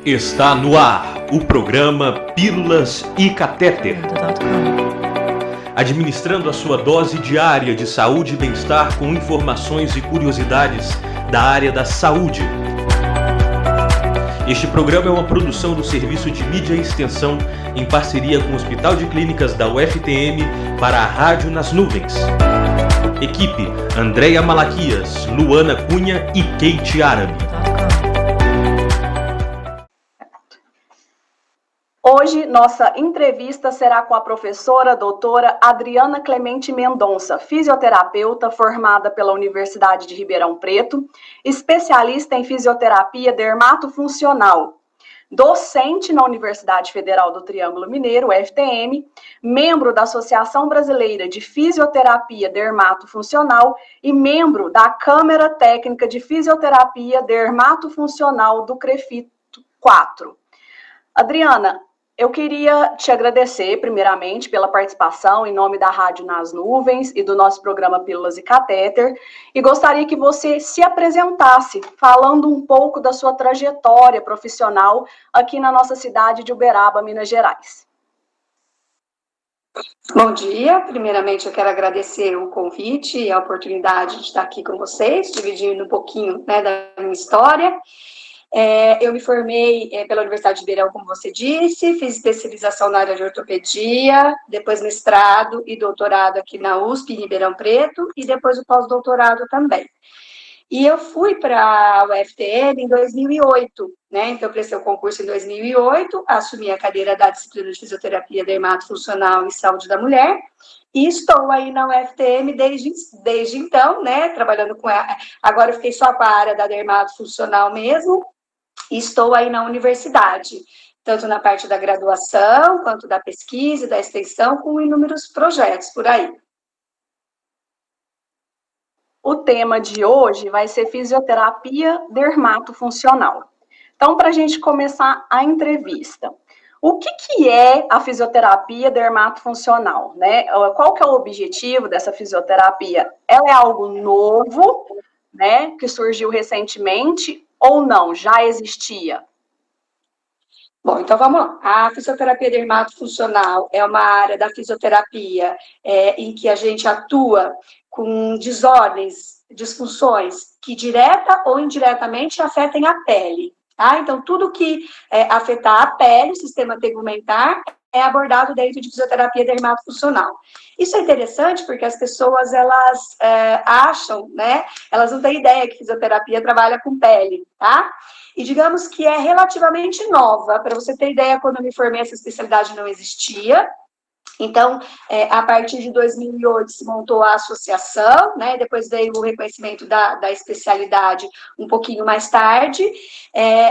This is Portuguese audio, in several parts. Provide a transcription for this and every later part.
Está no ar o programa Pílulas e Catéter. Administrando a sua dose diária de saúde e bem-estar com informações e curiosidades da área da saúde. Este programa é uma produção do Serviço de Mídia e Extensão em parceria com o Hospital de Clínicas da UFTM para a Rádio nas Nuvens. Equipe: Andréia Malaquias, Luana Cunha e Kate Árabe. Hoje, nossa entrevista será com a professora doutora Adriana Clemente Mendonça, fisioterapeuta formada pela Universidade de Ribeirão Preto, especialista em fisioterapia dermatofuncional, docente na Universidade Federal do Triângulo Mineiro, UFTM, membro da Associação Brasileira de Fisioterapia Dermatofuncional e membro da Câmara Técnica de Fisioterapia Dermatofuncional do CREFIT 4. Adriana, eu queria te agradecer, primeiramente, pela participação em nome da Rádio nas Nuvens e do nosso programa Pílulas e Catéter, e gostaria que você se apresentasse, falando um pouco da sua trajetória profissional aqui na nossa cidade de Uberaba, Minas Gerais. Bom dia, primeiramente eu quero agradecer o convite e a oportunidade de estar aqui com vocês, dividindo um pouquinho, da minha história. Eu me formei pela Universidade de Ribeirão, como você disse, fiz especialização na área de ortopedia, depois mestrado e doutorado aqui na USP, em Ribeirão Preto, e depois o pós-doutorado também. E eu fui para a UFTM em 2008, então eu prestei o concurso em 2008, assumi a cadeira da disciplina de fisioterapia dermatofuncional e saúde da mulher, e estou aí na UFTM desde então, trabalhando com ela. Agora eu fiquei só com a área da dermatofuncional mesmo, e estou aí na universidade, tanto na parte da graduação, quanto da pesquisa e da extensão, com inúmeros projetos por aí. O tema de hoje vai ser fisioterapia dermatofuncional. Então, para a gente começar a entrevista, o que é a fisioterapia dermatofuncional, Qual que é o objetivo dessa fisioterapia? Ela é algo novo, que surgiu recentemente, ou não, já existia? Bom, então vamos lá. A fisioterapia dermatofuncional é uma área da fisioterapia em que a gente atua com desordens, disfunções que direta ou indiretamente afetem a pele, tá? Então, tudo que afetar a pele, o sistema tegumentar, é abordado dentro de fisioterapia dermatofuncional. Isso é interessante porque as pessoas, elas acham, elas não têm ideia que fisioterapia trabalha com pele, tá? E digamos que é relativamente nova. Para você ter ideia, quando eu me formei, essa especialidade não existia. Então, a partir de 2008 se montou a associação, depois veio o reconhecimento da especialidade um pouquinho mais tarde.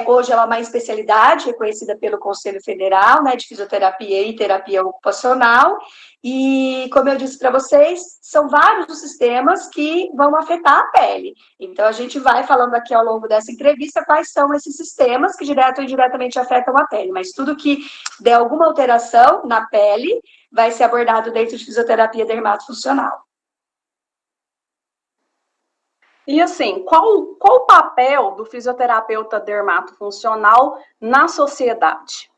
Hoje ela é uma especialidade reconhecida pelo Conselho Federal, de Fisioterapia e Terapia Ocupacional. E, como eu disse para vocês, são vários os sistemas que vão afetar a pele. Então, a gente vai falando aqui ao longo dessa entrevista quais são esses sistemas que direto ou indiretamente afetam a pele. Mas tudo que der alguma alteração na pele vai ser abordado dentro de fisioterapia dermatofuncional. E assim, qual o papel do fisioterapeuta dermatofuncional na sociedade?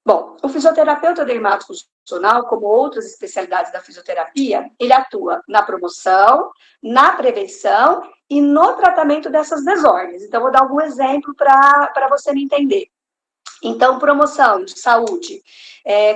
Bom, o fisioterapeuta dermatofuncional, como outras especialidades da fisioterapia, ele atua na promoção, na prevenção e no tratamento dessas desordens. Então, vou dar algum exemplo para você me entender. Então, promoção de saúde,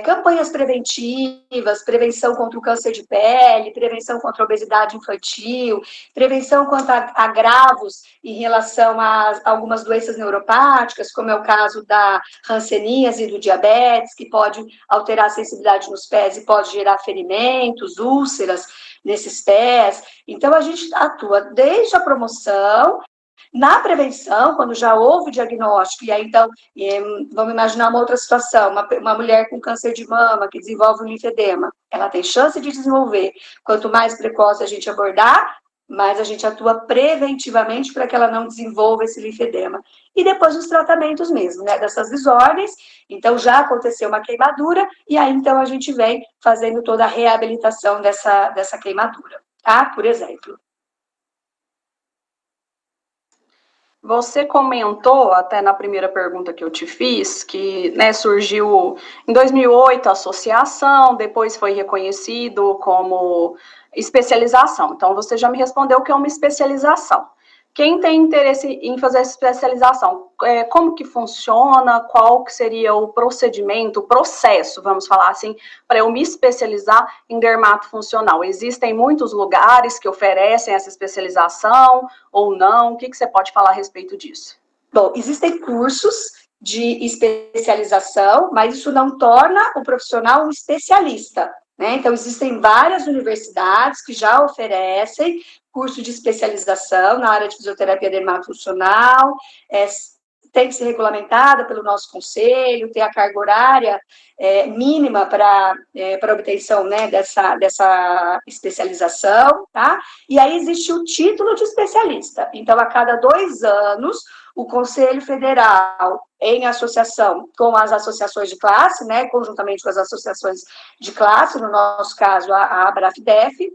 campanhas preventivas, prevenção contra o câncer de pele, prevenção contra a obesidade infantil, prevenção contra agravos em relação a algumas doenças neuropáticas, como é o caso da hanseníase e do diabetes, que pode alterar a sensibilidade nos pés e pode gerar ferimentos, úlceras nesses pés. Então, a gente atua desde a promoção, na prevenção, quando já houve o diagnóstico, e aí então, vamos imaginar uma outra situação, uma mulher com câncer de mama que desenvolve um linfedema, ela tem chance de desenvolver. Quanto mais precoce a gente abordar, mais a gente atua preventivamente para que ela não desenvolva esse linfedema. E depois os tratamentos mesmo, dessas desordens. Então, já aconteceu uma queimadura, e aí então a gente vem fazendo toda a reabilitação dessa queimadura, tá? Por exemplo. Você comentou, até na primeira pergunta que eu te fiz, que, né, surgiu em 2008 a associação, depois foi reconhecido como especialização. Então, você já me respondeu que é uma especialização. Quem tem interesse em fazer essa especialização, como que funciona, qual que seria o procedimento, o processo, vamos falar assim, para eu me especializar em dermatofuncional? Existem muitos lugares que oferecem essa especialização ou não? O que você pode falar a respeito disso? Bom, existem cursos de especialização, mas isso não torna o profissional um especialista, né? Então, existem várias universidades que já oferecem curso de especialização na área de fisioterapia dermatofuncional, tem que ser regulamentada pelo nosso conselho, tem a carga horária mínima para obtenção, né, dessa especialização, tá? E aí existe o título de especialista. Então, a cada 2 anos, o Conselho Federal, em associação com as associações de classe, né, conjuntamente com as associações de classe, no nosso caso, a ABRAFDEF,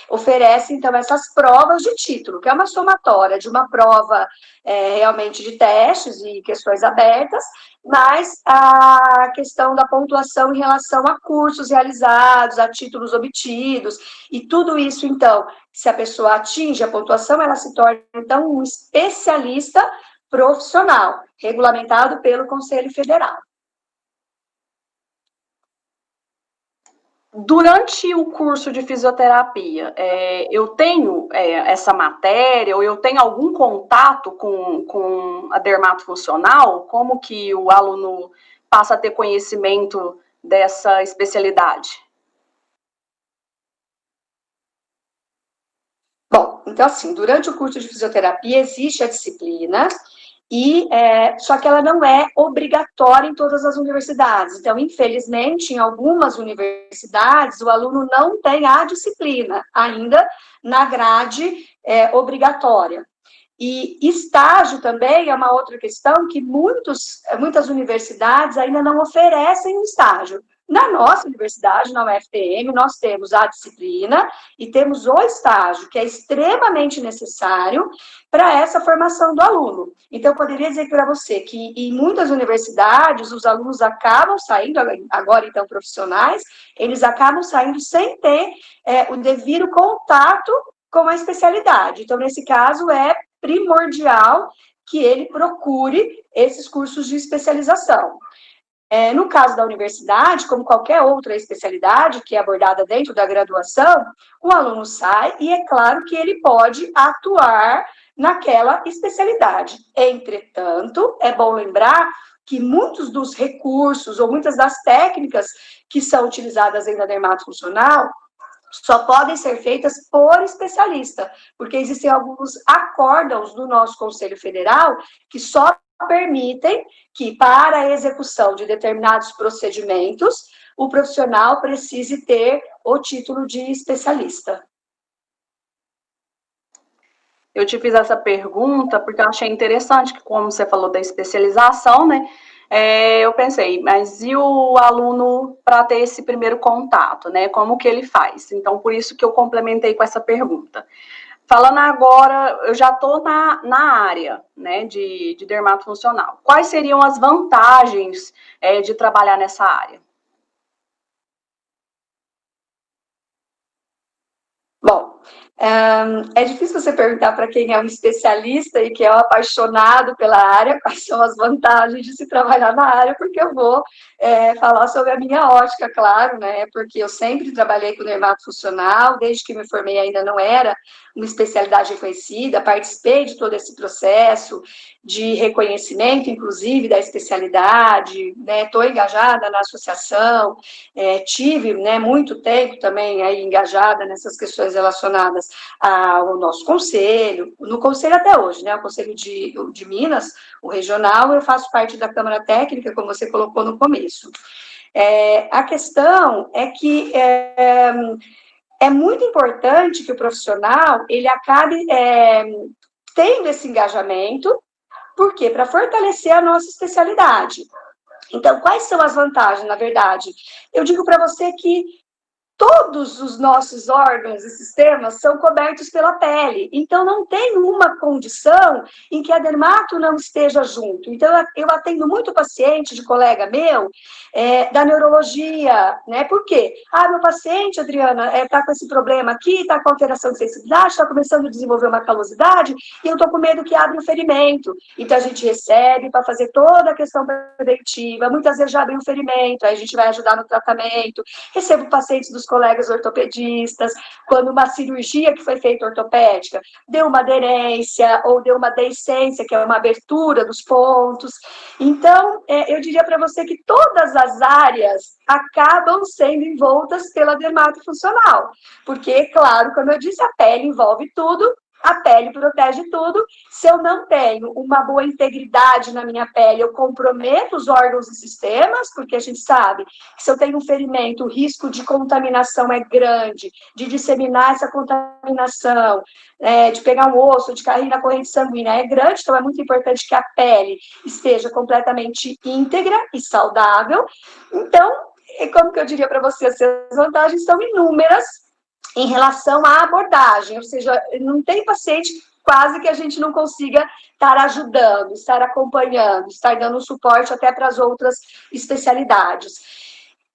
oferece, então, essas provas de título, que é uma somatória de uma prova realmente de testes e questões abertas, mas a questão da pontuação em relação a cursos realizados, a títulos obtidos, e tudo isso, então, se a pessoa atinge a pontuação, ela se torna, então, um especialista profissional, regulamentado pelo Conselho Federal. Durante o curso de fisioterapia, eu tenho essa matéria, ou eu tenho algum contato com a dermatofuncional? Como que o aluno passa a ter conhecimento dessa especialidade? Bom, então assim, durante o curso de fisioterapia existe a disciplina, só que ela não é obrigatória em todas as universidades. Então, infelizmente, em algumas universidades, o aluno não tem a disciplina ainda na grade obrigatória. E estágio também é uma outra questão que muitas universidades ainda não oferecem estágio. Na nossa universidade, na UFTM, nós temos a disciplina e temos o estágio, que é extremamente necessário para essa formação do aluno. Então, eu poderia dizer para você que em muitas universidades, os alunos acabam saindo, agora então profissionais, eles acabam saindo sem ter o devido contato com a especialidade. Então, nesse caso, é primordial que ele procure esses cursos de especialização. No caso da universidade, como qualquer outra especialidade que é abordada dentro da graduação, o aluno sai e é claro que ele pode atuar naquela especialidade. Entretanto, é bom lembrar que muitos dos recursos ou muitas das técnicas que são utilizadas ainda na dermatofuncional só podem ser feitas por especialista, porque existem alguns acórdãos do nosso Conselho Federal que só permitem que, para a execução de determinados procedimentos, o profissional precise ter o título de especialista. Eu te fiz essa pergunta porque eu achei interessante que, como você falou da especialização, né? Eu pensei, mas e o aluno para ter esse primeiro contato, né? Como que ele faz? Então, por isso que eu complementei com essa pergunta. Falando agora, eu já estou na área, né, de dermatofuncional. Quais seriam as vantagens de trabalhar nessa área? Bom, é difícil você perguntar para quem é um especialista e que é um apaixonado pela área quais são as vantagens de se trabalhar na área, porque eu vou falar sobre a minha ótica, claro, né? Porque eu sempre trabalhei com dermatofuncional, desde que me formei ainda não era uma especialidade reconhecida, participei de todo esse processo de reconhecimento, inclusive, da especialidade, né? Estou engajada na associação, tive, né, muito tempo também aí engajada nessas questões relacionadas ao nosso conselho, no conselho até hoje, né, o Conselho de Minas, o regional, eu faço parte da Câmara Técnica, como você colocou no começo. A questão é que é muito importante que o profissional, ele acabe tendo esse engajamento, por quê? Para fortalecer a nossa especialidade. Então, quais são as vantagens, na verdade? Eu digo para você que todos os nossos órgãos e sistemas são cobertos pela pele, então não tem uma condição em que a dermato não esteja junto. Então, eu atendo muito paciente de colega meu, da neurologia, né? Por quê? Meu paciente, Adriana, está com esse problema aqui, está com alteração de sensibilidade, está começando a desenvolver uma calosidade, e eu estou com medo que abra um ferimento. Então, a gente recebe para fazer toda a questão preventiva, muitas vezes já abre um ferimento, aí a gente vai ajudar no tratamento. Recebo pacientes dos colegas ortopedistas, quando uma cirurgia que foi feita ortopédica deu uma aderência ou deu uma deiscência, que é uma abertura dos pontos. Então, eu diria para você que todas as áreas acabam sendo envoltas pela dermatofuncional, porque, claro, como eu disse, a pele envolve tudo, a pele protege tudo. Se eu não tenho uma boa integridade na minha pele, eu comprometo os órgãos e sistemas, porque a gente sabe que se eu tenho um ferimento, o risco de contaminação é grande, de disseminar essa contaminação, de pegar um osso, de cair na corrente sanguínea é grande, então é muito importante que a pele esteja completamente íntegra e saudável. Então, como que eu diria para você, as vantagens são inúmeras em relação à abordagem, ou seja, não tem paciente quase que a gente não consiga estar ajudando, estar acompanhando, estar dando suporte até para as outras especialidades.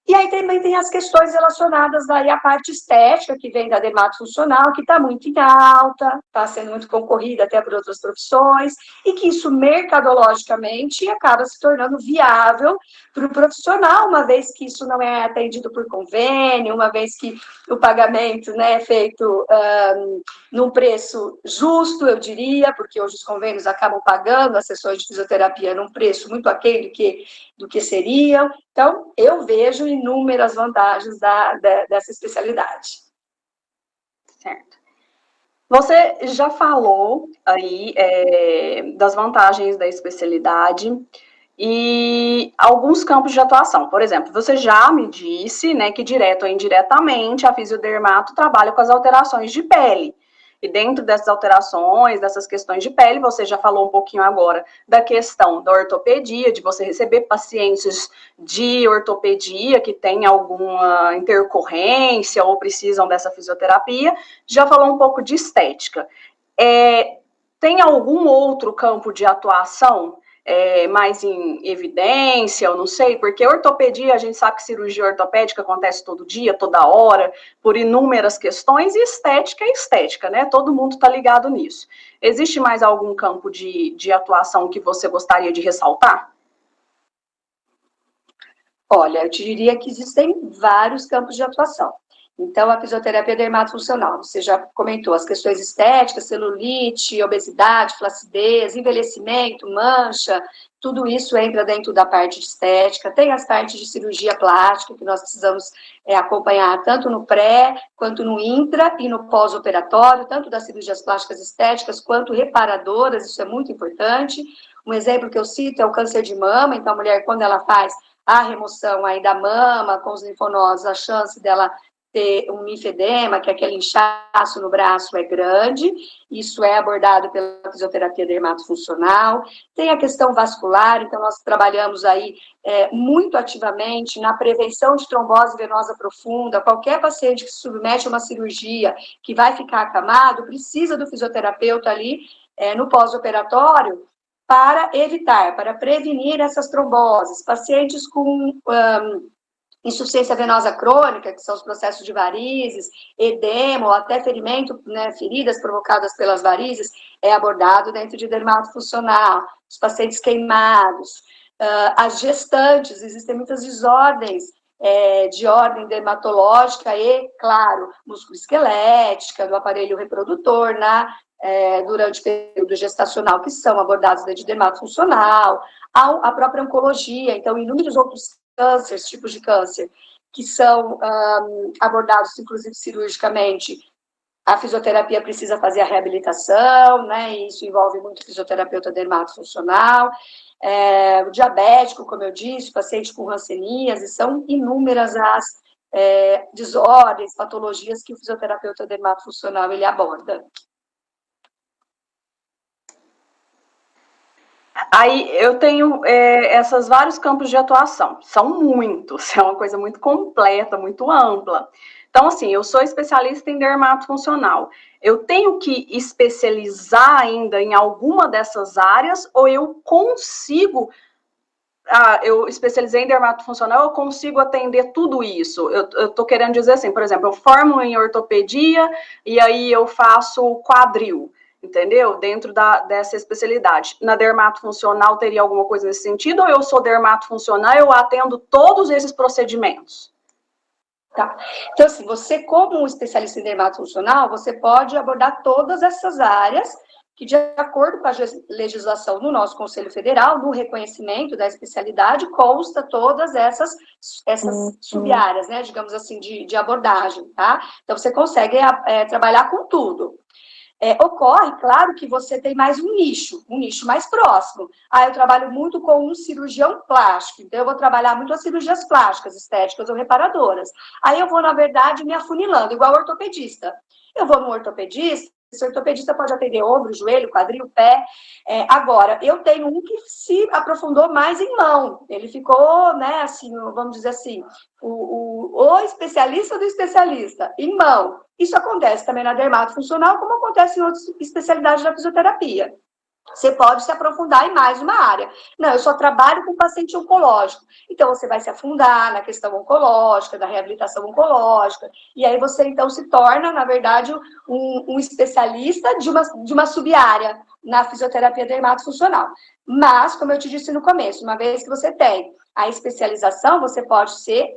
E aí também tem as questões relacionadas aí à parte estética, que vem da dermatofuncional, que está muito em alta, está sendo muito concorrida até por outras profissões, e que isso mercadologicamente acaba se tornando viável para o profissional, uma vez que isso não é atendido por convênio, uma vez que o pagamento, né, é feito num preço justo, eu diria, porque hoje os convênios acabam pagando as sessões de fisioterapia num preço muito aquém do que seriam. Então, eu vejo inúmeras vantagens dessa especialidade. Certo. Você já falou aí das vantagens da especialidade e alguns campos de atuação. Por exemplo, você já me disse, né, que direto ou indiretamente a fisiodermato trabalha com as alterações de pele. E dentro dessas alterações, dessas questões de pele, você já falou um pouquinho agora da questão da ortopedia, de você receber pacientes de ortopedia que têm alguma intercorrência ou precisam dessa fisioterapia. Já falou um pouco de estética. Tem algum outro campo de atuação mais em evidência, eu não sei, porque ortopedia, a gente sabe que cirurgia ortopédica acontece todo dia, toda hora, por inúmeras questões, e estética é estética, né? Todo mundo está ligado nisso. Existe mais algum campo de atuação que você gostaria de ressaltar? Olha, eu te diria que existem vários campos de atuação. Então, a fisioterapia dermatofuncional, você já comentou as questões estéticas, celulite, obesidade, flacidez, envelhecimento, mancha, tudo isso entra dentro da parte de estética. Tem as partes de cirurgia plástica, que nós precisamos acompanhar tanto no pré, quanto no intra e no pós-operatório, tanto das cirurgias plásticas estéticas, quanto reparadoras, isso é muito importante. Um exemplo que eu cito é o câncer de mama, então a mulher, quando ela faz a remoção aí da mama com os linfonodos, a chance dela ter um linfedema, que é aquele inchaço no braço, é grande. Isso é abordado pela fisioterapia dermatofuncional. Tem a questão vascular, então nós trabalhamos aí muito ativamente na prevenção de trombose venosa profunda. Qualquer paciente que se submete a uma cirurgia que vai ficar acamado, precisa do fisioterapeuta ali no pós-operatório para evitar, para prevenir essas tromboses. Pacientes com insuficiência venosa crônica, que são os processos de varizes, edema, ou até ferimento, né, feridas provocadas pelas varizes, é abordado dentro de dermatofuncional. Os pacientes queimados, as gestantes, existem muitas desordens de ordem dermatológica e, claro, musculoesquelética, do aparelho reprodutor, durante o período gestacional, que são abordados dentro de dermatofuncional, a própria oncologia, então, inúmeros outros cânceres, tipos de câncer, que são abordados, inclusive, cirurgicamente. A fisioterapia precisa fazer a reabilitação, né, e isso envolve muito fisioterapeuta dermatofuncional. O diabético, como eu disse, paciente com hanseníase, são inúmeras as desordens, patologias que o fisioterapeuta dermatofuncional ele aborda. Aí eu tenho esses vários campos de atuação, são muitos, é uma coisa muito completa, muito ampla. Então, assim, eu sou especialista em dermatofuncional. Eu tenho que especializar ainda em alguma dessas áreas ou eu consigo... eu especializei em dermatofuncional, eu consigo atender tudo isso. Eu tô querendo dizer assim, por exemplo, eu formo em ortopedia e aí eu faço quadril, entendeu? Dentro dessa especialidade. Na dermatofuncional teria alguma coisa nesse sentido ou eu sou dermatofuncional, eu atendo todos esses procedimentos? Tá. Então, assim, você como um especialista em dermatofuncional, você pode abordar todas essas áreas que, de acordo com a legislação do nosso Conselho Federal, no reconhecimento da especialidade, consta todas essas sub-áreas, né, digamos assim, de abordagem, tá? Então, você consegue trabalhar com tudo. Ocorre, claro, que você tem mais um nicho mais próximo. Eu trabalho muito com um cirurgião plástico, então eu vou trabalhar muito as cirurgias plásticas, estéticas ou reparadoras. Aí eu vou, na verdade, me afunilando, igual ortopedista. Eu vou no ortopedista, esse ortopedista pode atender ombro, joelho, quadril, pé. Agora, eu tenho um que se aprofundou mais em mão. Ele ficou, né, assim, vamos dizer assim, o especialista do especialista, em mão. Isso acontece também na dermatofuncional, como acontece em outras especialidades da fisioterapia. Você pode se aprofundar em mais uma área. Não, eu só trabalho com paciente oncológico. Então, você vai se afundar na questão oncológica, da reabilitação oncológica, e aí você, então, se torna, na verdade, um especialista de uma sub-área na fisioterapia dermatofuncional. Mas, como eu te disse no começo, uma vez que você tem a especialização, você pode ser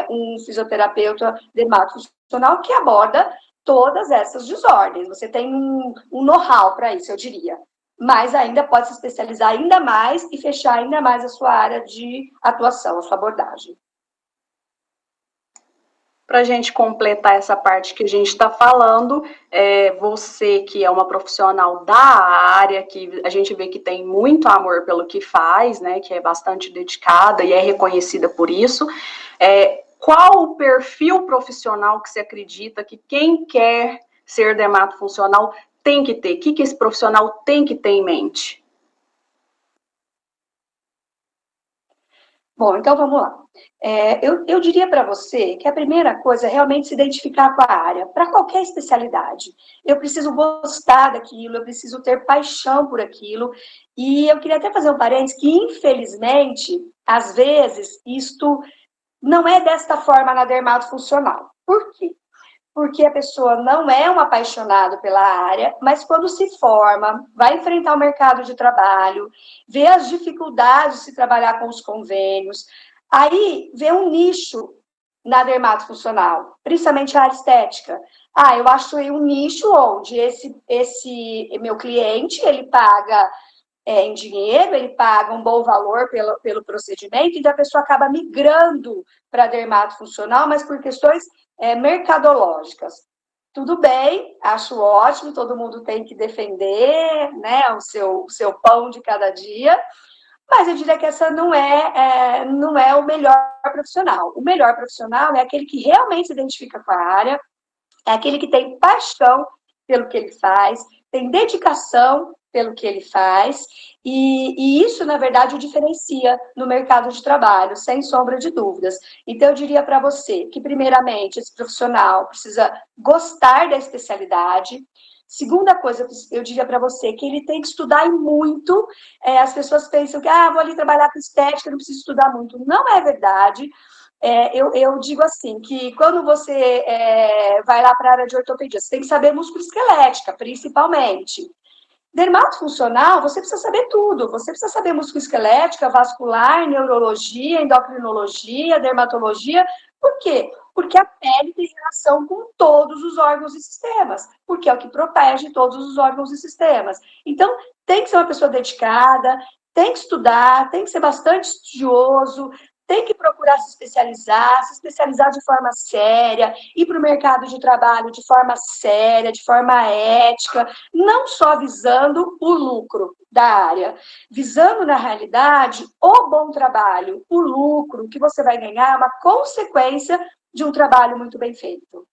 um fisioterapeuta dermatofuncional que aborda todas essas desordens. Você tem um know-how para isso, eu diria. Mas ainda pode se especializar ainda mais e fechar ainda mais a sua área de atuação, a sua abordagem. Para a gente completar essa parte que a gente está falando, você que é uma profissional da área, que a gente vê que tem muito amor pelo que faz, né, que é bastante dedicada e é reconhecida por isso, qual o perfil profissional que você acredita que quem quer ser dermatofuncional tem que ter? O que esse profissional tem que ter em mente? Bom, então vamos lá. Eu diria para você que a primeira coisa é realmente se identificar com a área, para qualquer especialidade. Eu preciso gostar daquilo, eu preciso ter paixão por aquilo, e eu queria até fazer um parênteses que, infelizmente, às vezes, isto não é desta forma na dermatofuncional. Por quê? Porque a pessoa não é um apaixonado pela área, mas quando se forma, vai enfrentar o mercado de trabalho, vê as dificuldades de se trabalhar com os convênios, aí vê um nicho na dermatofuncional, principalmente a área estética. Eu acho um nicho onde esse meu cliente, ele paga em dinheiro, ele paga um bom valor pelo procedimento, então a pessoa acaba migrando para a dermatofuncional, mas por questões mercadológicas. Tudo bem, acho ótimo, todo mundo tem que defender, né, o seu pão de cada dia, mas eu diria que essa não é o melhor profissional. O melhor profissional é aquele que realmente se identifica com a área, é aquele que tem paixão pelo que ele faz, tem dedicação pelo que ele faz, e isso, na verdade, o diferencia no mercado de trabalho, sem sombra de dúvidas. Então, eu diria para você que, primeiramente, esse profissional precisa gostar da especialidade. Segunda coisa, eu diria para você que ele tem que estudar muito. As pessoas pensam que, vou ali trabalhar com estética, não preciso estudar muito. Não é verdade. Eu digo assim, que quando você vai lá para a área de ortopedia, você tem que saber musculoesquelética, principalmente. Dermatofuncional, você precisa saber tudo. Você precisa saber musculoesquelética, vascular, neurologia, endocrinologia, dermatologia. Por quê? Porque a pele tem relação com todos os órgãos e sistemas, porque é o que protege todos os órgãos e sistemas. Então, tem que ser uma pessoa dedicada, tem que estudar, tem que ser bastante estudioso, tem que procurar se especializar de forma séria, ir para o mercado de trabalho de forma séria, de forma ética, não só visando o lucro da área, visando, na realidade, o bom trabalho, o lucro que você vai ganhar é uma consequência de um trabalho muito bem feito.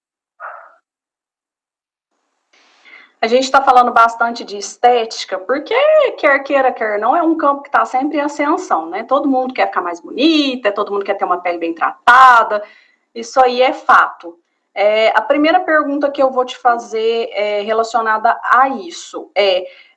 A gente está falando bastante de estética, porque quer queira, quer não, é um campo que está sempre em ascensão, né? Todo mundo quer ficar mais bonita, todo mundo quer ter uma pele bem tratada, isso aí é fato. A primeira pergunta que eu vou te fazer é relacionada a isso.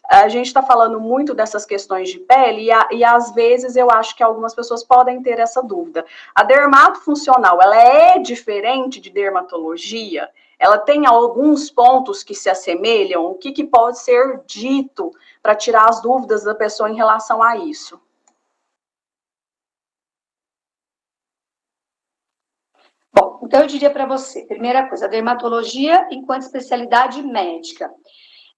A gente está falando muito dessas questões de pele e às vezes eu acho que algumas pessoas podem ter essa dúvida. A dermatofuncional, ela é diferente de dermatologia? Ela tem alguns pontos que se assemelham? O que pode ser dito para tirar as dúvidas da pessoa em relação a isso? Bom, então eu diria para você, primeira coisa, a dermatologia enquanto especialidade médica.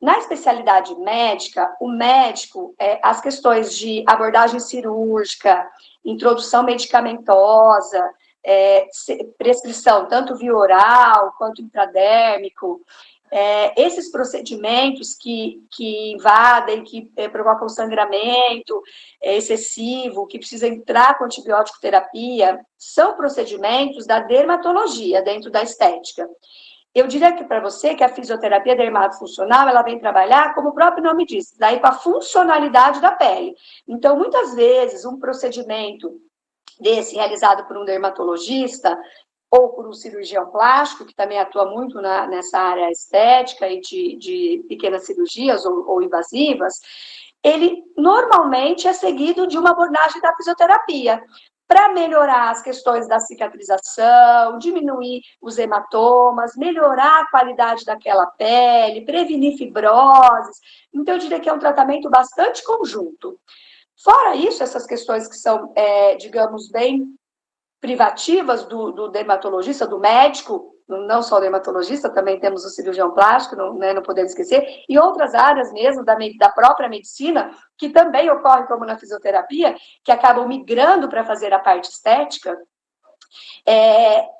Na especialidade médica, o médico, as questões de abordagem cirúrgica, introdução medicamentosa, prescrição tanto via oral quanto intradérmico, esses procedimentos que invadem, que provocam sangramento excessivo, que precisa entrar com antibiótico terapia, são procedimentos da dermatologia dentro da estética. Eu diria aqui para você que a fisioterapia dermatofuncional, ela vem trabalhar, como o próprio nome diz, daí com a funcionalidade da pele. Então, muitas vezes, um procedimento desse realizado por um dermatologista ou por um cirurgião plástico, que também atua muito nessa área estética e de pequenas cirurgias ou invasivas, ele normalmente é seguido de uma abordagem da fisioterapia, para melhorar as questões da cicatrização, diminuir os hematomas, melhorar a qualidade daquela pele, prevenir fibroses. Então, eu diria que é um tratamento bastante conjunto. Fora isso, essas questões que são, digamos, bem privativas do dermatologista, do médico, não só o dermatologista, também temos o cirurgião plástico, não podemos esquecer, e outras áreas mesmo da própria medicina, que também ocorrem como na fisioterapia, que acabam migrando para fazer a parte estética.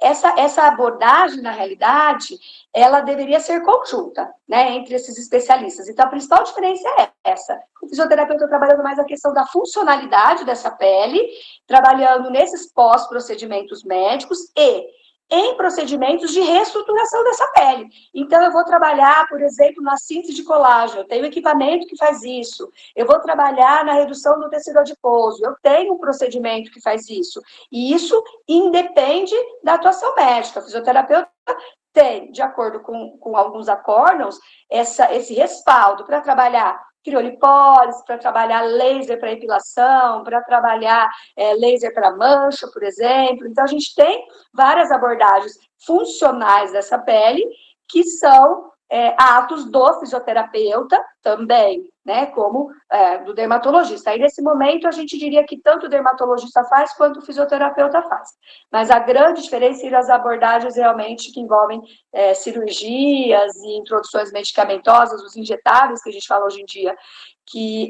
Essa abordagem, na realidade, ela deveria ser conjunta, né, entre esses especialistas. Então, a principal diferença é essa. O fisioterapeuta trabalhando mais a questão da funcionalidade dessa pele, trabalhando nesses pós-procedimentos médicos e em procedimentos de reestruturação dessa pele. Então, eu vou trabalhar, por exemplo, na síntese de colágeno, eu tenho equipamento que faz isso. Eu vou trabalhar na redução do tecido adiposo, eu tenho um procedimento que faz isso. E isso independe da atuação médica. O fisioterapeuta tem, de acordo com alguns acórdãos, esse respaldo para trabalhar criolipólise, para trabalhar laser para epilação, para trabalhar laser para mancha, por exemplo. Então, a gente tem várias abordagens funcionais dessa pele, que são atos do fisioterapeuta também, né, como do dermatologista. Aí, nesse momento, a gente diria que tanto o dermatologista faz, quanto o fisioterapeuta faz. Mas a grande diferença são as abordagens realmente que envolvem cirurgias e introduções medicamentosas, os injetáveis que a gente fala hoje em dia, que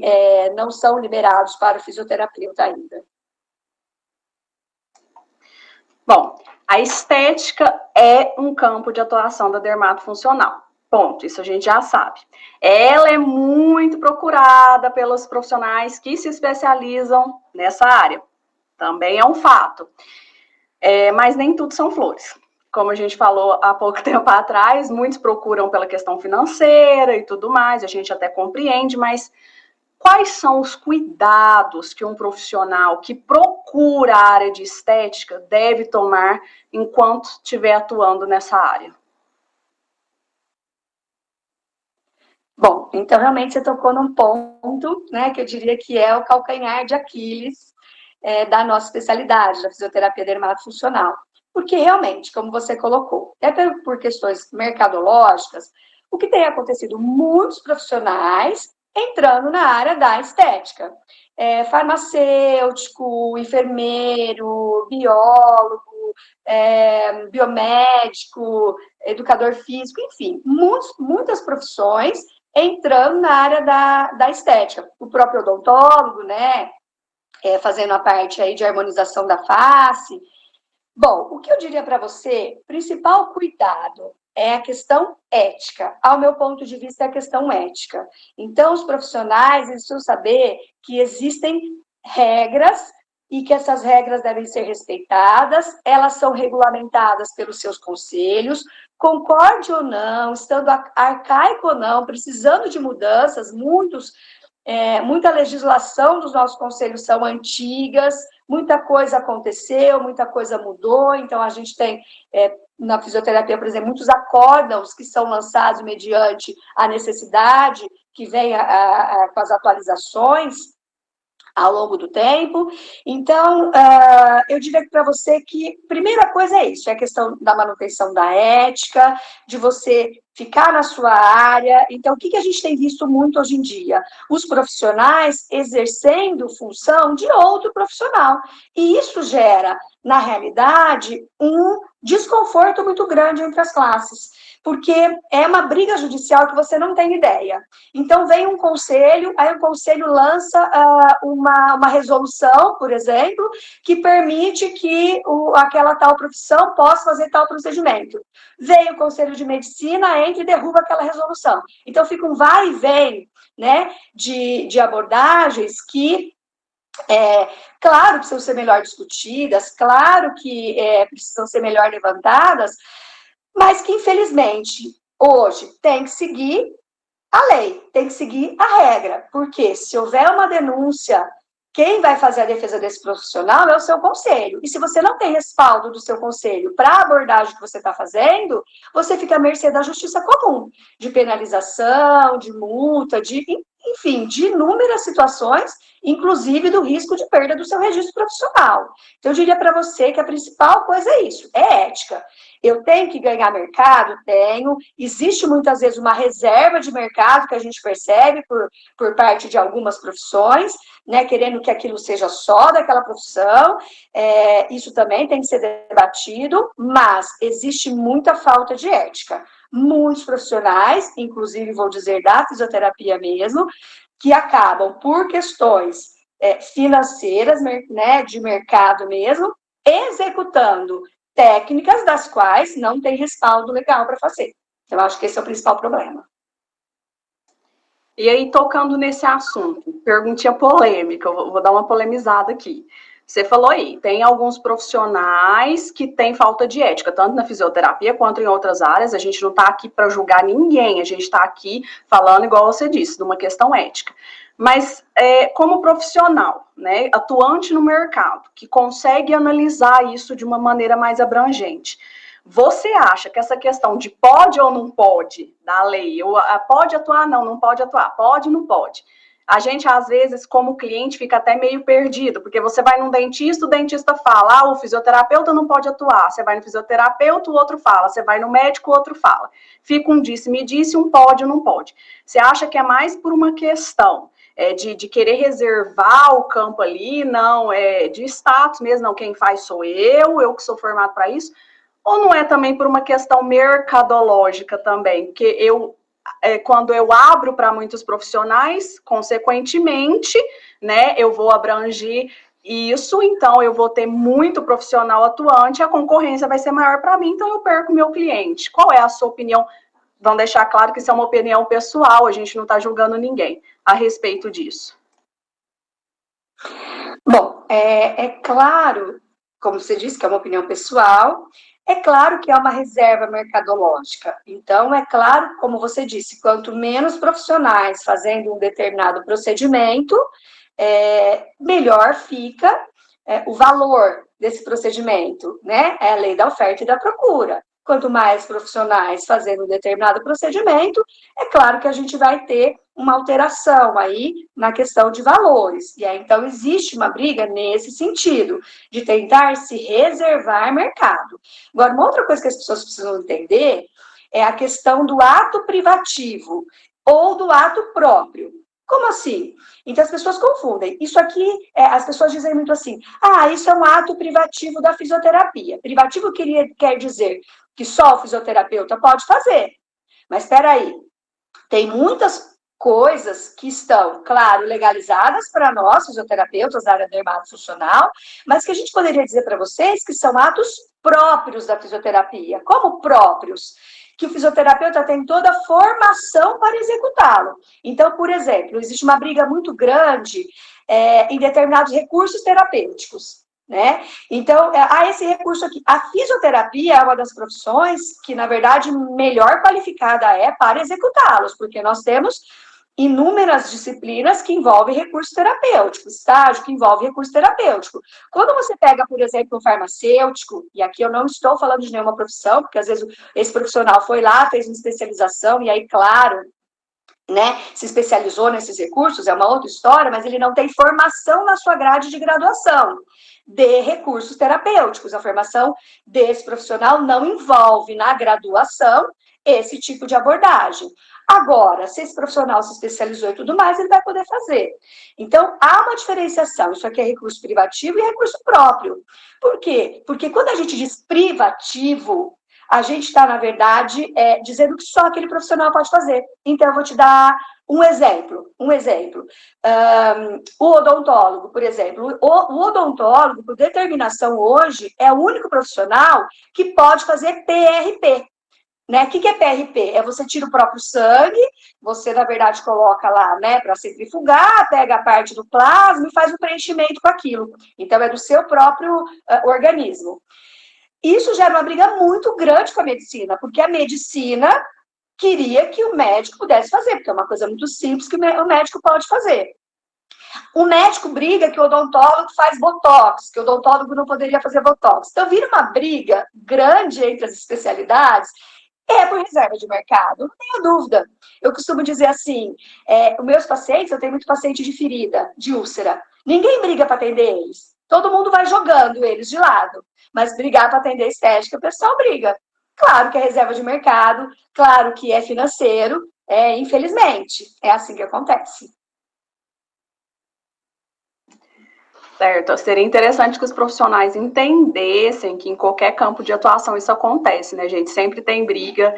não são liberados para o fisioterapeuta ainda. Bom, a estética é um campo de atuação da dermatofuncional. Ponto, isso a gente já sabe. Ela é muito procurada pelos profissionais que se especializam nessa área. Também é um fato. Mas nem tudo são flores. Como a gente falou há pouco tempo atrás, muitos procuram pela questão financeira e tudo mais, a gente até compreende, mas quais são os cuidados que um profissional que procura a área de estética deve tomar enquanto estiver atuando nessa área? Bom, então realmente você tocou num ponto, né, que eu diria que é o calcanhar de Aquiles da nossa especialidade, da fisioterapia dermatofuncional. Porque realmente, como você colocou, até por questões mercadológicas, o que tem acontecido, muitos profissionais entrando na área da estética. Farmacêutico, enfermeiro, biólogo, biomédico, educador físico, enfim, muitas profissões entrando na área da estética. O próprio odontólogo, né, fazendo a parte aí de harmonização da face. Bom, o que eu diria para você, principal cuidado é a questão ética. Ao meu ponto de vista, é a questão ética. Então, os profissionais, eles precisam saber que existem regras e que essas regras devem ser respeitadas, elas são regulamentadas pelos seus conselhos, concorde ou não, estando arcaico ou não, precisando de mudanças, muita legislação dos nossos conselhos são antigas, muita coisa aconteceu, muita coisa mudou, então a gente tem na fisioterapia, por exemplo, muitos acórdãos que são lançados mediante a necessidade que vem com as atualizações ao longo do tempo. Então, eu diria para você que a primeira coisa é isso, é a questão da manutenção da ética, de você ficar na sua área. Então, o que a gente tem visto muito hoje em dia? Os profissionais exercendo função de outro profissional. E isso gera, na realidade, um desconforto muito grande entre as classes, porque é uma briga judicial que você não tem ideia. Então, vem um conselho, aí o conselho lança uma resolução, por exemplo, que permite que aquela tal profissão possa fazer tal procedimento. Vem o conselho de medicina, entra e derruba aquela resolução. Então, fica um vai e vem, né, de abordagens que, claro, precisam ser melhor discutidas, claro que precisam ser melhor levantadas, mas que, infelizmente, hoje tem que seguir a lei, tem que seguir a regra, porque se houver uma denúncia, quem vai fazer a defesa desse profissional é o seu conselho. E se você não tem respaldo do seu conselho para a abordagem que você está fazendo, você fica à mercê da justiça comum, de penalização, de multa, enfim, de inúmeras situações, inclusive do risco de perda do seu registro profissional. Então, eu diria para você que a principal coisa é isso, é ética. Eu tenho que ganhar mercado? Tenho. Existe muitas vezes uma reserva de mercado que a gente percebe por parte de algumas profissões, né, querendo que aquilo seja só daquela profissão. Isso também tem que ser debatido, mas existe muita falta de ética. Muitos profissionais, inclusive vou dizer da fisioterapia mesmo, que acabam por questões financeiras, né, de mercado mesmo, executando técnicas das quais não tem respaldo legal para fazer. Então, eu acho que esse é o principal problema. E aí, tocando nesse assunto, perguntinha polêmica, eu vou dar uma polemizada aqui. Você falou aí, tem alguns profissionais que têm falta de ética, tanto na fisioterapia quanto em outras áreas. A gente não está aqui para julgar ninguém, a gente está aqui falando, igual você disse, de uma questão ética. Mas, como profissional, né, atuante no mercado, que consegue analisar isso de uma maneira mais abrangente, você acha que essa questão de pode ou não pode da lei, pode atuar, não pode atuar, pode, não pode, a gente, às vezes, como cliente, fica até meio perdido, porque você vai num dentista, o dentista fala, o fisioterapeuta não pode atuar, você vai no fisioterapeuta, o outro fala, você vai no médico, o outro fala. Fica um disse-me-disse, um pode ou não pode. Você acha que é mais por uma questão de querer reservar o campo ali, não, de status mesmo, não, quem faz sou eu que sou formado para isso, ou não é também por uma questão mercadológica também? Porque quando eu abro para muitos profissionais, consequentemente, né, eu vou abranger isso, então eu vou ter muito profissional atuante, a concorrência vai ser maior para mim, então eu perco meu cliente. Qual é a sua opinião? Vamos deixar claro que isso é uma opinião pessoal, a gente não está julgando ninguém a respeito disso. Bom, é claro, como você disse, que é uma opinião pessoal, é claro que é uma reserva mercadológica. Então, é claro, como você disse, quanto menos profissionais fazendo um determinado procedimento, melhor fica o valor desse procedimento, né? É a lei da oferta e da procura. Quanto mais profissionais fazendo um determinado procedimento, é claro que a gente vai ter uma alteração aí na questão de valores. E aí, então, existe uma briga nesse sentido, de tentar se reservar mercado. Agora, uma outra coisa que as pessoas precisam entender é a questão do ato privativo ou do ato próprio. Como assim? Então, as pessoas confundem. Isso aqui, as pessoas dizem muito assim, isso é um ato privativo da fisioterapia. Privativo quer dizer que só o fisioterapeuta pode fazer. Mas, espera aí, tem muitas coisas que estão, claro, legalizadas para nós, fisioterapeutas da área dermatofuncional, mas que a gente poderia dizer para vocês que são atos próprios da fisioterapia. Como próprios? Que o fisioterapeuta tem toda a formação para executá-lo. Então, por exemplo, existe uma briga muito grande em determinados recursos terapêuticos, né? Então, há esse recurso aqui. A fisioterapia é uma das profissões que, na verdade, melhor qualificada para executá-los, porque nós temos inúmeras disciplinas que envolvem recurso terapêutico, estágio que envolve recurso terapêutico. Quando você pega, por exemplo, um farmacêutico, e aqui eu não estou falando de nenhuma profissão, porque às vezes esse profissional foi lá, fez uma especialização, e aí, claro, né, se especializou nesses recursos, é uma outra história, mas ele não tem formação na sua grade de graduação de recursos terapêuticos. A formação desse profissional não envolve na graduação esse tipo de abordagem. Agora, se esse profissional se especializou e tudo mais, ele vai poder fazer. Então, há uma diferenciação. Isso aqui é recurso privativo e recurso próprio. Por quê? Porque quando a gente diz privativo, a gente está, na verdade, dizendo que só aquele profissional pode fazer. Então, eu vou te dar um exemplo. O odontólogo, por exemplo. O odontólogo, por determinação hoje, é o único profissional que pode fazer PRP. Né? O que é PRP? É você tira o próprio sangue, você, na verdade, coloca lá, né, para centrifugar, pega a parte do plasma e faz o preenchimento com aquilo. Então, é do seu próprio organismo. Isso gera uma briga muito grande com a medicina, porque a medicina queria que o médico pudesse fazer, porque é uma coisa muito simples que o médico pode fazer. O médico briga que o odontólogo faz botox, que o odontólogo não poderia fazer botox. Então, vira uma briga grande entre as especialidades. É por reserva de mercado, não tenho dúvida. Eu costumo dizer assim, os meus pacientes, eu tenho muito paciente de ferida, de úlcera. Ninguém briga para atender eles. Todo mundo vai jogando eles de lado. Mas brigar para atender estética, o pessoal briga. Claro que é reserva de mercado, claro que é financeiro, infelizmente. É assim que acontece. Certo. Seria interessante que os profissionais entendessem que em qualquer campo de atuação isso acontece, né, gente? Sempre tem briga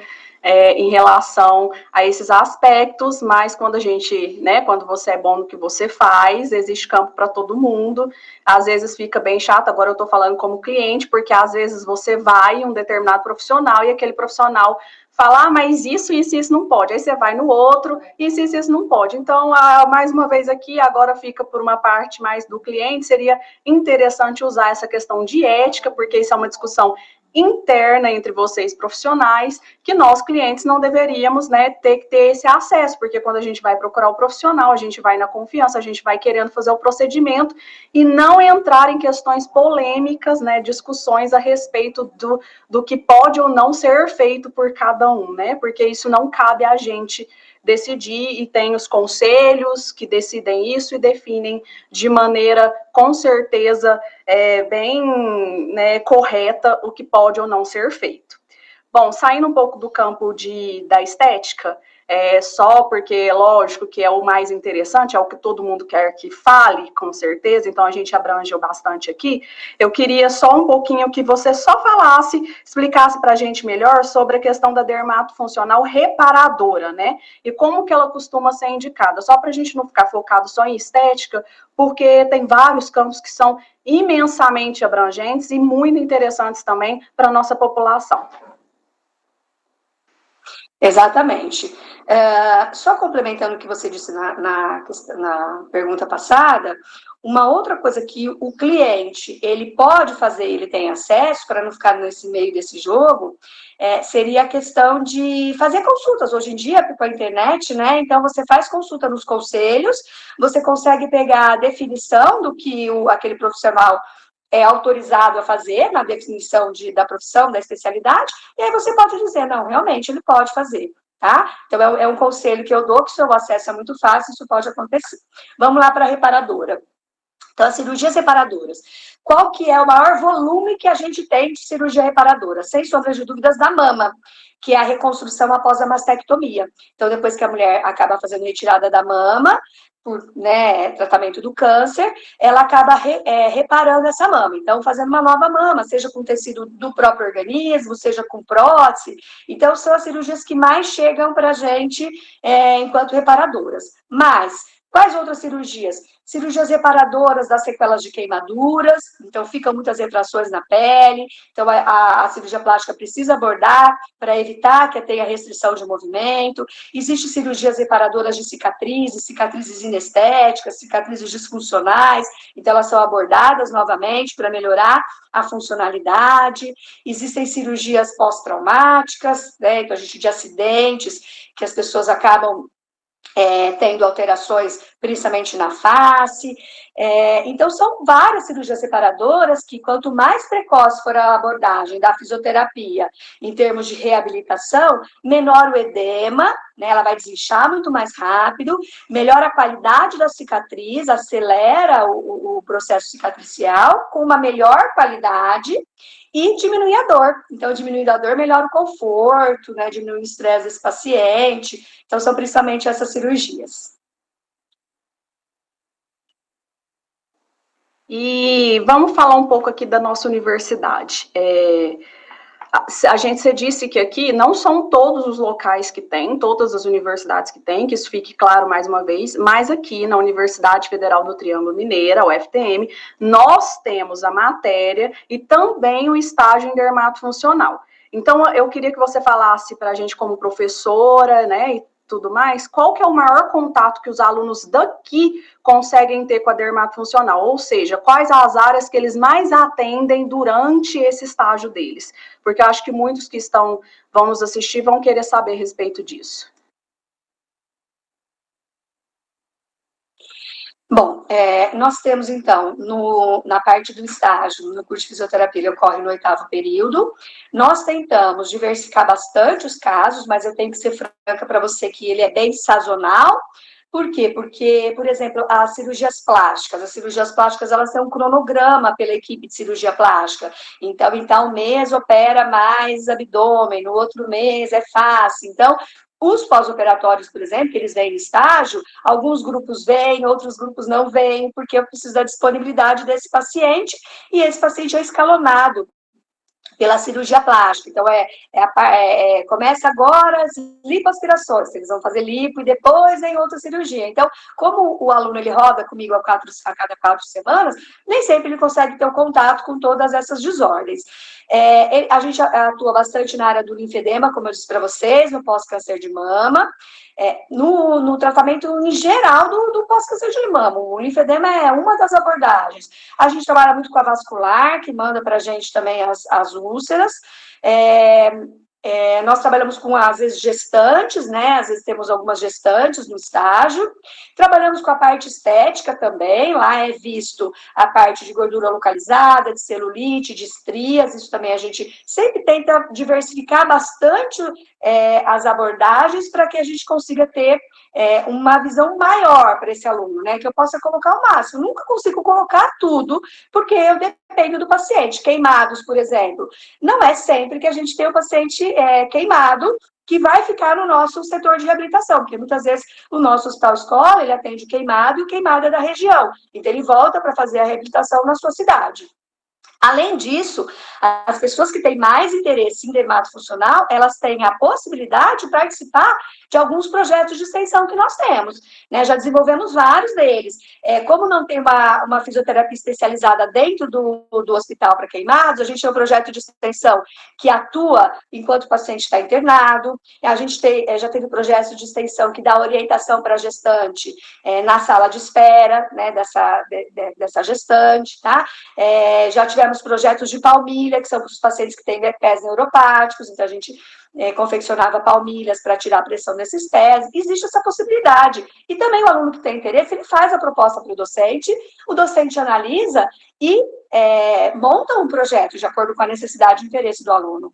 em relação a esses aspectos, mas quando a gente, né, quando você é bom no que você faz, existe campo para todo mundo. Às vezes fica bem chato, agora eu estou falando como cliente, porque às vezes você vai em um determinado profissional e aquele profissional fala, mas isso não pode. Aí você vai no outro, isso não pode. Então, mais uma vez aqui, agora fica por uma parte mais do cliente, seria interessante usar essa questão de ética, porque isso é uma discussão interna entre vocês profissionais, que nós clientes não deveríamos, né, ter que ter esse acesso, porque quando a gente vai procurar o profissional, a gente vai na confiança, a gente vai querendo fazer o procedimento e não entrar em questões polêmicas, né, discussões a respeito do que pode ou não ser feito por cada um, né, porque isso não cabe a gente decidir, e tem os conselhos que decidem isso e definem de maneira, com certeza, bem, né, correta o que pode ou não ser feito. Bom, saindo um pouco do campo da estética, só porque, lógico, que é o mais interessante, é o que todo mundo quer que fale, com certeza, então a gente abrangeu bastante aqui. Eu queria só um pouquinho que você só falasse, explicasse para a gente melhor sobre a questão da dermatofuncional reparadora, né? E como que ela costuma ser indicada, só para a gente não ficar focado só em estética, porque tem vários campos que são imensamente abrangentes e muito interessantes também para a nossa população. Exatamente. Só complementando o que você disse na pergunta passada, uma outra coisa que o cliente, ele pode fazer, ele tem acesso, para não ficar nesse meio desse jogo, seria a questão de fazer consultas. Hoje em dia, com a internet, né? Então, você faz consulta nos conselhos, você consegue pegar a definição do que aquele profissional é autorizado a fazer, na definição da profissão, da especialidade, e aí você pode dizer, não, realmente, ele pode fazer, tá? Então, é um conselho que eu dou, que o seu acesso é muito fácil, isso pode acontecer. Vamos lá para a reparadora. Então, as cirurgias reparadoras. Qual que é o maior volume que a gente tem de cirurgia reparadora? Sem sombra de dúvidas, da mama, que é a reconstrução após a mastectomia. Então, depois que a mulher acaba fazendo retirada da mama, por, né, tratamento do câncer, ela acaba reparando essa mama. Então, fazendo uma nova mama, seja com tecido do próprio organismo, seja com prótese. Então, são as cirurgias que mais chegam para a gente enquanto reparadoras. Mas, quais outras cirurgias? Cirurgias reparadoras das sequelas de queimaduras, então ficam muitas retrações na pele, então a cirurgia plástica precisa abordar para evitar que tenha restrição de movimento. Existem cirurgias reparadoras de cicatrizes inestéticas, cicatrizes disfuncionais, então elas são abordadas novamente para melhorar a funcionalidade. Existem cirurgias pós-traumáticas, né, então a gente de acidentes, que as pessoas acabam tendo alterações principalmente na face. Então, são várias cirurgias reparadoras que, quanto mais precoce for a abordagem da fisioterapia em termos de reabilitação, menor o edema, né, ela vai desinchar muito mais rápido, melhora a qualidade da cicatriz, acelera o processo cicatricial com uma melhor qualidade e diminui a dor. Então, diminuindo a dor, melhora o conforto, né, diminui o estresse desse paciente. Então, são principalmente essas cirurgias. E vamos falar um pouco aqui da nossa universidade. Você disse que aqui não são todos os locais que tem, todas as universidades que tem, que isso fique claro mais uma vez, mas aqui na Universidade Federal do Triângulo Mineiro, a UFTM, nós temos a matéria e também o estágio em dermatofuncional. Então, eu queria que você falasse para a gente como professora, né, e tudo mais, qual que é o maior contato que os alunos daqui conseguem ter com a dermatofuncional? Ou seja, quais as áreas que eles mais atendem durante esse estágio deles? Porque eu acho que muitos que vão nos assistir vão querer saber a respeito disso. Bom, nós temos, então, na parte do estágio, no curso de fisioterapia, ele ocorre no 8º período. Nós tentamos diversificar bastante os casos, mas eu tenho que ser franca para você que ele é bem sazonal. Por quê? Porque, por exemplo, as cirurgias plásticas, elas têm um cronograma pela equipe de cirurgia plástica. Então, em tal mês opera mais abdômen, no outro mês é face. Então, os pós-operatórios, por exemplo, que eles vêm em estágio, alguns grupos vêm, outros grupos não vêm, porque eu preciso da disponibilidade desse paciente, e esse paciente é escalonado pela cirurgia plástica. Então, começa agora as lipoaspirações, eles vão fazer lipo e depois vem outra cirurgia. Então, como o aluno ele roda comigo a cada 4 semanas, nem sempre ele consegue ter o contato com todas essas desordens. A gente atua bastante na área do linfedema, como eu disse para vocês, no pós-câncer de mama, no tratamento em geral do pós-câncer de mama. O linfedema é uma das abordagens. A gente trabalha muito com a vascular, que manda para a gente também as úlceras. Nós trabalhamos com, às vezes, gestantes, né? Às vezes temos algumas gestantes no estágio. Trabalhamos com a parte estética também. Lá é visto a parte de gordura localizada, de celulite, de estrias. Isso também a gente sempre tenta diversificar bastante as abordagens para que a gente consiga ter uma visão maior para esse aluno, né? Que eu possa colocar o máximo. Eu nunca consigo colocar tudo, porque eu dependo do paciente. Queimados, por exemplo. Não é sempre que a gente tem o paciente queimado que vai ficar no nosso setor de reabilitação, porque muitas vezes o nosso hospital escola, ele atende queimado e o queimado é da região. Então, ele volta para fazer a reabilitação na sua cidade. Além disso, as pessoas que têm mais interesse em dermatofuncional, elas têm a possibilidade de participar de alguns projetos de extensão que nós temos, né? Já desenvolvemos vários deles. Como não tem uma fisioterapia especializada dentro do hospital para queimados, a gente tem um projeto de extensão que atua enquanto o paciente está internado. A gente já teve projeto de extensão que dá orientação para a gestante na sala de espera, né, dessa gestante, tá? Já tivemos projetos de palmilha, que são para os pacientes que têm pés neuropáticos, então a gente confeccionava palmilhas para tirar a pressão nesses pés. Existe essa possibilidade. E também o aluno que tem interesse, ele faz a proposta para o docente analisa e monta um projeto de acordo com a necessidade e interesse do aluno.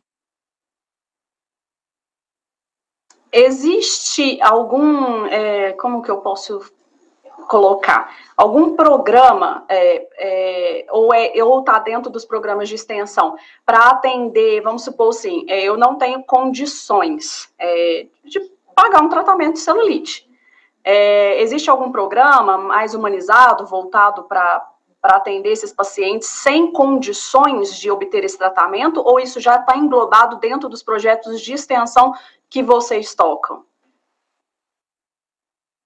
Existe algum, como que eu posso colocar, algum programa, ou está dentro dos programas de extensão, para atender, vamos supor assim, eu não tenho condições de pagar um tratamento de celulite. Existe algum programa mais humanizado, voltado para atender esses pacientes sem condições de obter esse tratamento, ou isso já está englobado dentro dos projetos de extensão que vocês tocam?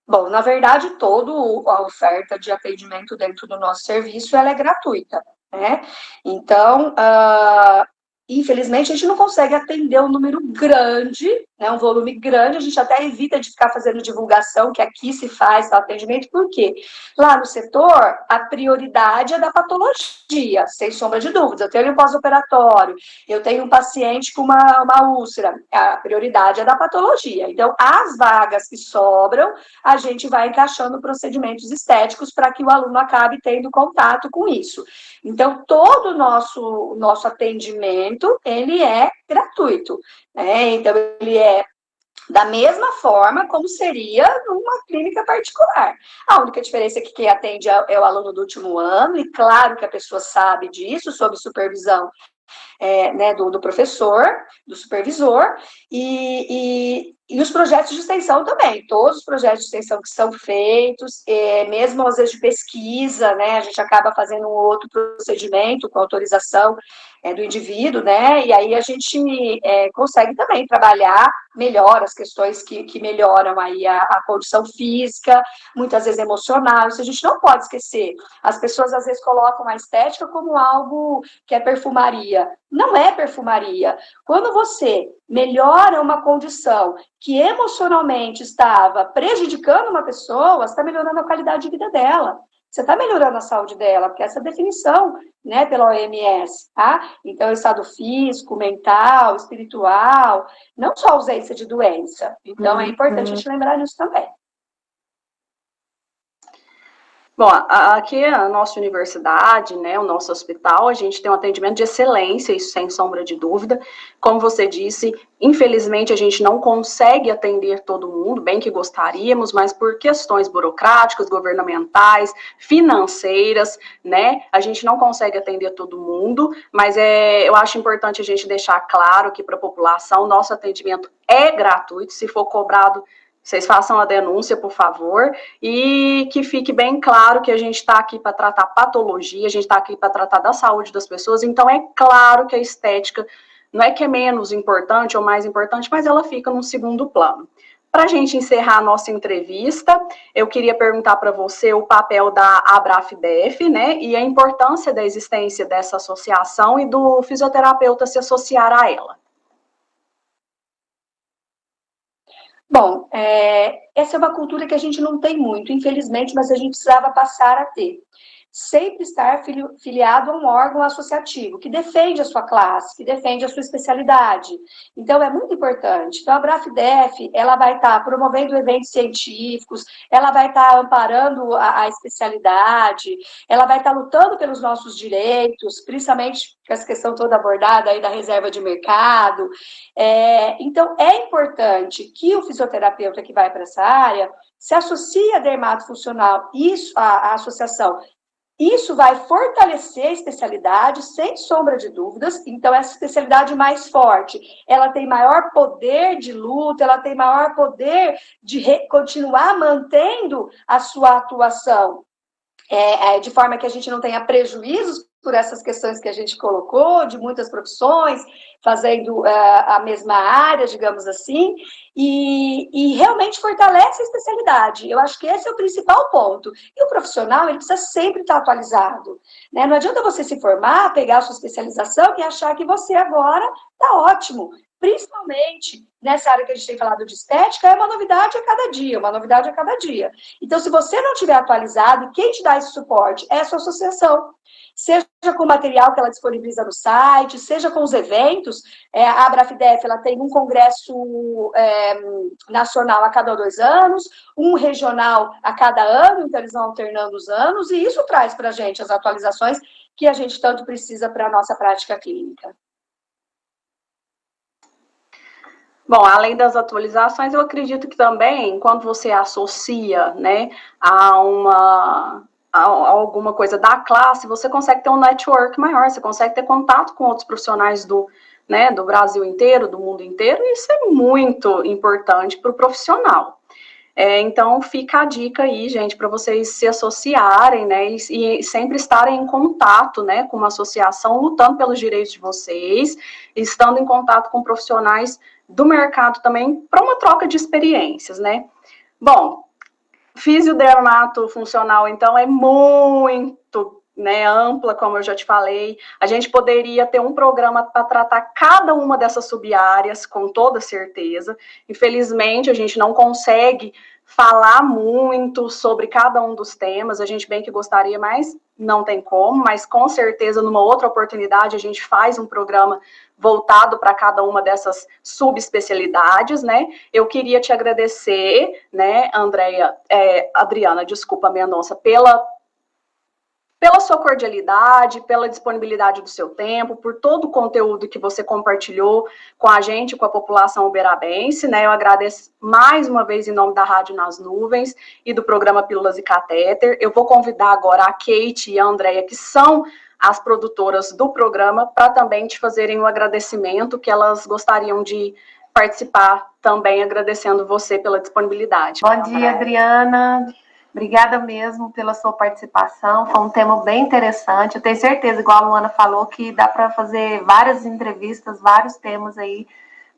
Bom, na verdade, toda a oferta de atendimento dentro do nosso serviço, ela é gratuita, né? Então, infelizmente, a gente não consegue atender um número grande, né, um volume grande, a gente até evita de ficar fazendo divulgação, que aqui se faz o atendimento, por quê? Lá no setor, a prioridade é da patologia, sem sombra de dúvidas. Eu tenho um pós-operatório, eu tenho um paciente com uma úlcera, a prioridade é da patologia. Então, as vagas que sobram, a gente vai encaixando procedimentos estéticos para que o aluno acabe tendo contato com isso. Então, todo o nosso atendimento, ele é gratuito, né? Então, ele é da mesma forma como seria numa clínica particular. A única diferença é que quem atende é o aluno do último ano, e claro que a pessoa sabe disso, sob supervisão né, do professor, do supervisor, e os projetos de extensão também, todos os projetos de extensão que são feitos, mesmo às vezes de pesquisa, né, a gente acaba fazendo um outro procedimento com autorização do indivíduo, né, e aí a gente consegue também trabalhar melhor as questões que melhoram aí a condição física, muitas vezes emocional, isso a gente não pode esquecer. As pessoas às vezes colocam a estética como algo que é perfumaria. Não é perfumaria. Quando você melhora uma condição que emocionalmente estava prejudicando uma pessoa, você está melhorando a qualidade de vida dela. Você está melhorando a saúde dela, porque essa é a definição, né, pela OMS, tá? Então, estado físico, mental, espiritual, não só ausência de doença. Então, é importante a gente lembrar disso também. Bom, aqui a nossa universidade, né, o nosso hospital, a gente tem um atendimento de excelência, isso sem sombra de dúvida. Como você disse, infelizmente a gente não consegue atender todo mundo, bem que gostaríamos, mas por questões burocráticas, governamentais, financeiras, né, a gente não consegue atender todo mundo, mas eu acho importante a gente deixar claro que para a população, nosso atendimento é gratuito, se for cobrado, vocês façam a denúncia, por favor, e que fique bem claro que a gente está aqui para tratar patologia, a gente está aqui para tratar da saúde das pessoas, então é claro que a estética não é que é menos importante ou mais importante, mas ela fica num segundo plano. Para a gente encerrar a nossa entrevista, eu queria perguntar para você o papel da ABRAFDEF, né, e a importância da existência dessa associação e do fisioterapeuta se associar a ela. Bom, essa é uma cultura que a gente não tem muito, infelizmente, mas a gente precisava passar a ter. Sempre estar filiado a um órgão associativo, que defende a sua classe, que defende a sua especialidade. Então, é muito importante. Então, a ABRAFDEF, ela vai estar promovendo eventos científicos, ela vai estar amparando a especialidade, ela vai estar lutando pelos nossos direitos, principalmente com essa questão toda abordada aí da reserva de mercado. Então, é importante que o fisioterapeuta que vai para essa área se associe à dermatofuncional, a associação. Isso vai fortalecer a especialidade, sem sombra de dúvidas. Então, essa especialidade mais forte, ela tem maior poder de luta, ela tem maior poder de continuar mantendo a sua atuação, de forma que a gente não tenha prejuízos por essas questões que a gente colocou, de muitas profissões, fazendo a mesma área, digamos assim, e realmente fortalece a especialidade. Eu acho que esse é o principal ponto. E o profissional, ele precisa sempre estar atualizado, né? Não adianta você se formar, pegar a sua especialização e achar que você agora está ótimo. Principalmente nessa área que a gente tem falado de estética, é uma novidade a cada dia, uma novidade a cada dia. Então, se você não tiver atualizado, quem te dá esse suporte é a sua associação. Seja com o material que ela disponibiliza no site, seja com os eventos. A ABRAFDEF, ela tem um congresso nacional a cada 2 anos, um regional a cada ano, então eles vão alternando os anos, e isso traz para a gente as atualizações que a gente tanto precisa para a nossa prática clínica. Bom, além das atualizações, eu acredito que também, quando você associa, né, a alguma coisa da classe, você consegue ter um network maior, você consegue ter contato com outros profissionais do Brasil inteiro, do mundo inteiro, e isso é muito importante para o profissional. Então, fica a dica aí, gente, para vocês se associarem, né, e sempre estarem em contato, né, com uma associação, lutando pelos direitos de vocês, estando em contato com profissionais do mercado também, para uma troca de experiências, né. Bom, fisiodermato funcional, então, é muito né, ampla, como eu já te falei. A gente poderia ter um programa para tratar cada uma dessas sub-áreas, com toda certeza. Infelizmente, a gente não consegue falar muito sobre cada um dos temas, a gente bem que gostaria, mas não tem como, mas com certeza numa outra oportunidade a gente faz um programa voltado para cada uma dessas subespecialidades, né? Eu queria te agradecer, né, Adriana, desculpa, Mendonça, pela sua cordialidade, pela disponibilidade do seu tempo, por todo o conteúdo que você compartilhou com a gente, com a população uberabense, né? Eu agradeço mais uma vez em nome da Rádio nas Nuvens e do programa Pílulas e Catéter. Eu vou convidar agora a Kate e a Andrea, que são as produtoras do programa, para também te fazerem um agradecimento, que elas gostariam de participar também, agradecendo você pela disponibilidade. Bom dia, Adriana. Obrigada mesmo pela sua participação, foi um tema bem interessante. Eu tenho certeza, igual a Luana falou, que dá para fazer várias entrevistas, vários temas aí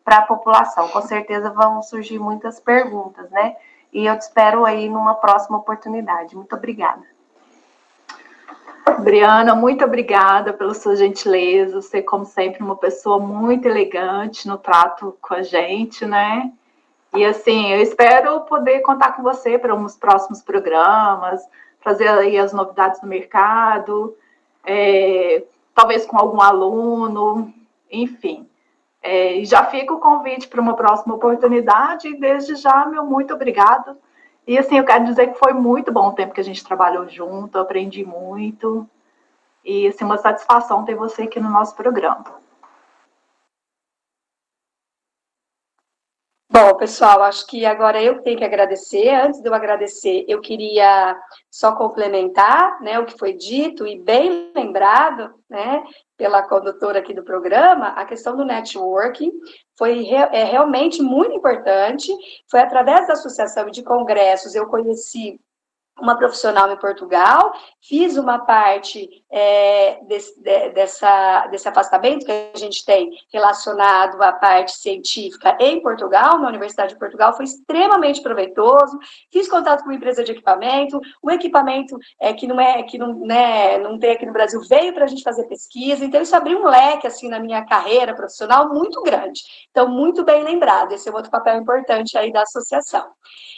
para a população. Com certeza vão surgir muitas perguntas, né? E eu te espero aí numa próxima oportunidade. Muito obrigada. Adriana, muito obrigada pela sua gentileza. Você, como sempre, uma pessoa muito elegante no trato com a gente, né? E assim, eu espero poder contar com você para uns próximos programas, trazer aí as novidades do mercado, talvez com algum aluno, enfim. Já fica o convite para uma próxima oportunidade e desde já, meu muito obrigado. E assim, eu quero dizer que foi muito bom o tempo que a gente trabalhou junto, eu aprendi muito. E assim, uma satisfação ter você aqui no nosso programa. Bom, pessoal, acho que agora eu tenho que agradecer. Antes de eu agradecer, eu queria só complementar, né, o que foi dito e bem lembrado, né, pela condutora aqui do programa, a questão do networking foi realmente muito importante. Foi através da associação de congressos eu conheci uma profissional em Portugal, fiz uma parte desse afastamento que a gente tem relacionado à parte científica em Portugal, na Universidade de Portugal, foi extremamente proveitoso, fiz contato com uma empresa de equipamento, o equipamento que não tem aqui no Brasil veio para a gente fazer pesquisa, então isso abriu um leque assim na minha carreira profissional muito grande, então muito bem lembrado, esse é outro papel importante aí da associação.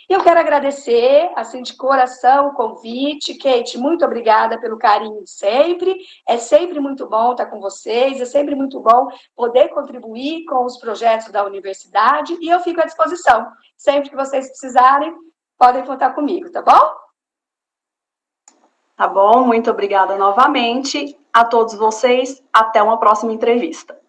Eu quero agradecer, assim, de coração, o convite. Kate, muito obrigada pelo carinho de sempre. É sempre muito bom estar com vocês, é sempre muito bom poder contribuir com os projetos da universidade e eu fico à disposição. Sempre que vocês precisarem, podem contar comigo, tá bom? Tá bom, muito obrigada novamente. A todos vocês, até uma próxima entrevista.